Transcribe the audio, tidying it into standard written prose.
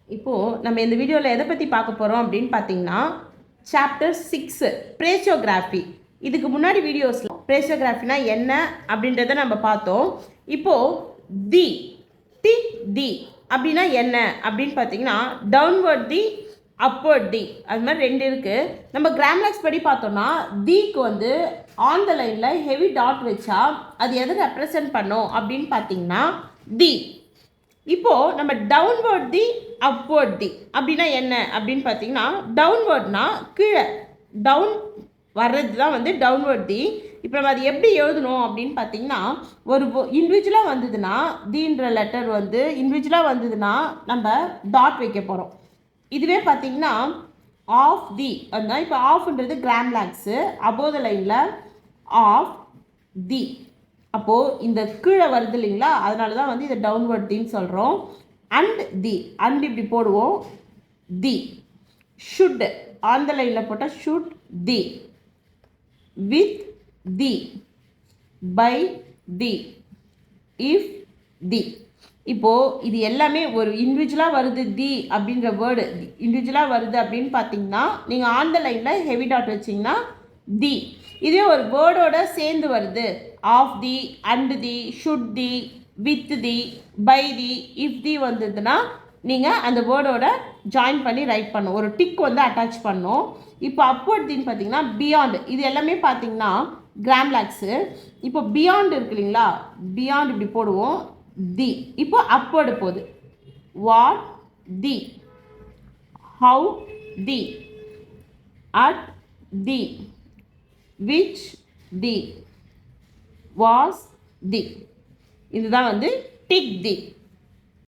இப்போது நம்ம இந்த வீடியோவில் எதை பற்றி பார்க்க போகிறோம் அப்படின்னு பார்த்தீங்கன்னா சாப்டர் 6 பிரேசியோகிராஃபி. இதுக்கு முன்னாடி வீடியோஸில் பிரேசியோகிராஃபினா என்ன அப்படின்றத நம்ம பார்த்தோம். இப்போது தி தி அப்படின்னா என்ன அப்படின்னு பார்த்தீங்கன்னா டவுன்வர்ட் தி அப்வர்ட் தி, அது மாதிரி ரெண்டு இருக்குது. நம்ம கிராமர்ஸ் படி பார்த்தோம்னா தீக்கு வந்து ஆன் த லைனில் ஹெவி டாட் வச்சா அது எதை ரெப்ரசன்ட் பண்ணும் அப்படின்னு பார்த்தீங்கன்னா தி. இப்போது நம்ம டவுன்வர்ட் தி அப்வர்ட் தி அப்படின்னா என்ன அப்படின்னு பார்த்தீங்கன்னா டவுன்வர்ட்னா கீழே டவுன் வர்றது தான் வந்து டவுன்வர்ட் தி. இப்போ நம்ம அது எப்படி எழுதணும் அப்படின்னு பார்த்தீங்கன்னா ஒரு இண்டிவிஜுவலாக வந்ததுன்னா தீன்ற லெட்டர் வந்து இண்டிவிஜுவலாக வந்ததுன்னா நம்ம டாட் வைக்க போகிறோம். இதுவே பார்த்தீங்கன்னா ஆஃப் தி அதுதான். இப்போ ஆஃப்ன்றது கிராம்லாக்ஸு அபோவ் த லைனில் ஆஃப் தி. அப்போது இந்த கீழே வருது இல்லைங்களா, அதனால தான் வந்து இதை டவுன்வர்ட் தின்னு சொல்கிறோம். அண்ட் தி அண்ட் இப்படி போடுவோம். தி ஷுட் ஆன் த லைனில் போட்டால் should the, with the, by the, if the. இப்போது இது எல்லாமே ஒரு இண்டிவிஜுவலாக வருது தி அப்படின்ற வேர்டு இண்டிவிஜுவலாக வருது அப்படின்னு பார்த்தீங்கன்னா நீங்கள் ஆன் த லைனில் ஹெவி டாட் வச்சிங்கன்னா தி. இதே ஒரு வேர்டோட சேர்ந்து வருது of the, and the, should the, with the, by the, if the வந்ததுன்னா நீங்கள் அந்த வேர்டோட ஜாயின் பண்ணி ரைட் பண்ணணும், ஒரு டிக் வந்து அட்டாச் பண்ணணும். இப்போ அப்வர்ட் தின்னு பார்த்தீங்கன்னா பியாண்ட். இது எல்லாமே பார்த்தீங்கன்னா கிராம்லாக்ஸு. இப்போ பியாண்ட் இருக்கு இல்லைங்களா, பியாண்ட் இப்படி போடுவோம் தி. இப்போ அப்வர்டு போகுது. What the, how the, at the, which the, was the. இதுதான் வந்து டிக் தி.